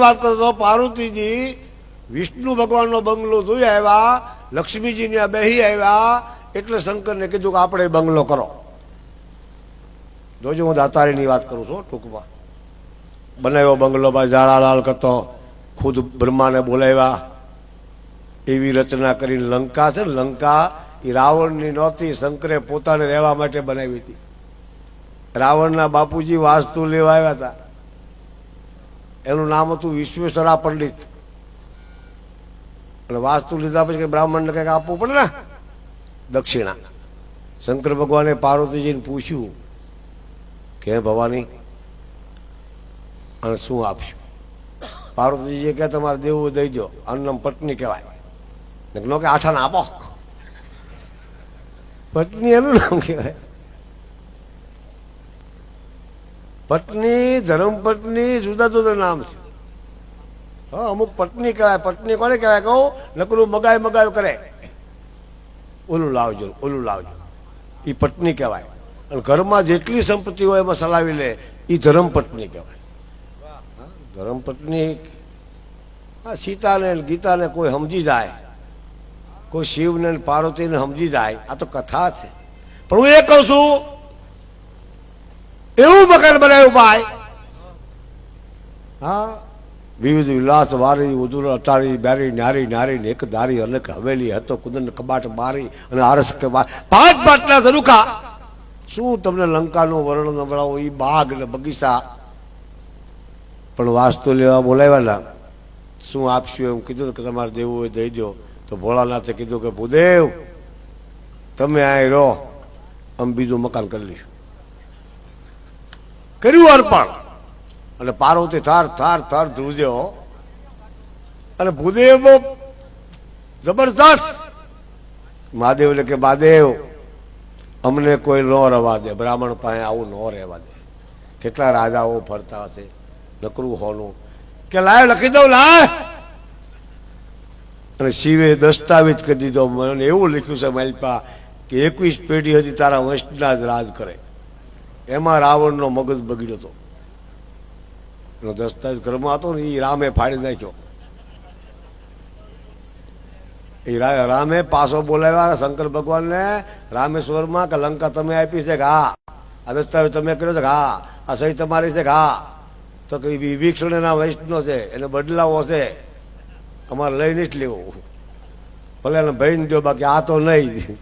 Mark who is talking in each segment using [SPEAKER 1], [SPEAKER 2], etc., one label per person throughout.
[SPEAKER 1] વાત કરતો પાર્વતીજી વિષ્ણુ ભગવાનનો બંગલો જોઈ આવ્યા, લક્ષ્મીજીને બેહી આવ્યા, એટલે શંકરને કીધું કે આપણે બંગલો કરો. જોજો હું દાતારીની વાત કરું છું ટૂંકમાં. બનાવ્યો બંગલો, ભાઈ જાળાલાલ કરતો, ખુદ બ્રહ્માને બોલાવ્યા, એવી રચના કરીને લંકા છે ને, લંકા એ રાવણની નહોતી, શંકરે પોતાને રહેવા માટે બનાવી હતી. રાવણના બાપુજી વાસ્તુ લેવા આવ્યા હતા, એનું નામ હતું વિશ્વેશ્વરા પંડિત. અને વાસ્તુ લીધા પછી બ્રાહ્મણને કંઈક આપવું પડે ને, દક્ષિણા. શંકર ભગવાને પાર્વતીજીને પૂછ્યું કે ભવાની અને શું આપશું? પાર્વતીજીએ કે તમારે દેવું દઈ દો, અન્નમ પત્ની કહેવાય. નો કે આઠાને આપો, પત્ની એનું નામ કહેવાય. પત્ની, ધર્મપત્ની જુદા જુદા નામ છે. હા, અમુક પત્ની કહેવાય. પત્ની કોને કહેવાય કહું? નકરું મગાય કરે, ઓલું લાવજો, ઓલું લાવજો, એ પત્ની કહેવાય. અને ઘરમાં જેટલી સંપત્તિ હોય એમાં સલાવી લે, એ ધર્મપત્ની કહેવાય. ધર્મપત્ની હા, સીતાને ગીતાને કોઈ સમજી જાય, કોઈ શિવને પાર્વતીને સમજી જાય, આ તો કથા છે. પણ હું એ કહું છું, એવું મકાન બનાવ્યું ભાઈ. હા, વિવિધ વિલાસ વારી, ઉદુર અટારી, બેરી નારી નારી ને એક દારી, અનેક હવેલી હતો કુદન કબાટ બારી, અને આરસ કે 5 બાટલા ઝરૂખા. શું તમને લંકાનું વર્ણન સંભળાવો, એ બાગ ને બગીચા. પણ વાસ્તુ લેવા બોલાવ્યા, શું આપશું એમ કીધું કે તમારે દેવું હોય દઈ દો. તો ભોળાનાથે કીધું કે ભૂદેવ તમે આ રહો, અમે બીજું મકાન કરી લઈશું. કર્યું અર્પણ. અને પાર્વતી થાર થાર થાર ધ્રુજ્યો. અને ભૂદેવ બહુ જબરદસ્ત. મહાદેવને કે મહાદેવ અમને કોઈ ન રહેવા દે, બ્રાહ્મણ પાસે આવું ન રહેવા દે. કેટલા રાજાઓ ફરતા હશે, નકરું હોનું કે લાય લખી દઉં લાય. અને શિવે દસ્તાવેજ કરી દીધો. મને એવું લખ્યું છે માલપા કે 21 પેઢી હતી તારા વંશના જ રાજ કરે. એમાં રાવણનો મગજ બગડ્યો હતો. એનો દસ્તાવેજ ઘરમાં હતો ને, એ રામે ફાડી નાખ્યો. એ રામે પાછો બોલાવ્યા શંકર ભગવાનને રામેશ્વરમાં કે લંકા તમે આપી છે કે હા, આ દસ્તાવેજ તમે કર્યો છે કે હા, આ સહી તમારી છે કે હા. તો કે વિભીષણના વૈષ્ણવ છે, એને બદલાવો છે, અમારે લઈને જ લેવું, ભલે એને ભાઈને દો, બાકી આ તો નહીં.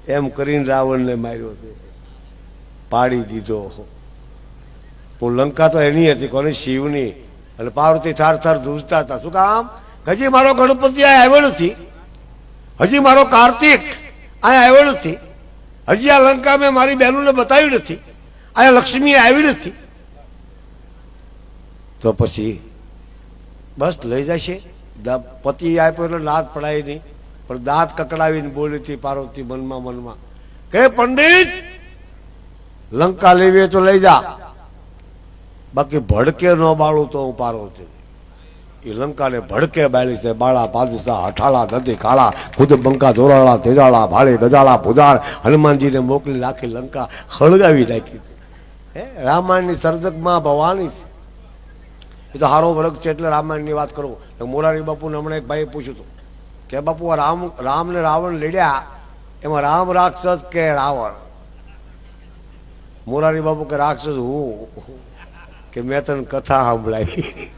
[SPEAKER 1] એમ કરીને રાવણને માર્યો છે, પાડી દીધો. પણ લંકા તો એની હતી, કોની? શિવની. અને પાર્વતી થાર થાર ધૂજતા હતા. શું કામ? હજી મારો ગણપતિ આ આવ્યો નથી, હજી મારો કાર્તિક અહીંયા આવ્યો નથી, હજી આ લંકા મેં મારી બહેનોને બતાવ્યું નથી, અહીંયા લક્ષ્મી આવી નથી. તો પછી બસ લઈ જશે. પતિ આપ્યો એટલે લાત પડાય નહીં, પણ દાંત કકડાવીને બોલી હતી પાર્વતી મનમાં મનમાં કે પંડિત લંકા લેવી તો લઈ જા, બાકી ભડકે ન બાળું તો હું પાર્વતી. એ લંકાને ભડકે બાળી છે. બાળા પાદિશા હઠાળા દધી કાળા, ખુદ બંકા ધોરાળા તેજાળા ભાળી ગજાળા ભુજાળ, હનુમાનજીને મોકલી નાખી લંકા હળગાવી નાખી. હે, રામાયણની સર્જકમાં ભવાની છે. એ તો હારો વર્ગ છે એટલે રામાયણની વાત કરું. મોરારી બાપુને હમણાં એક ભાઈ પૂછ્યું હતું કે બાપુ રામ ને રાવણ લડ્યા, એમાં રામ રાક્ષસ કે રાવણ? મોરારી બાપુ કે રાક્ષસ હું. કે મેં તને કથા સાંભળાવી.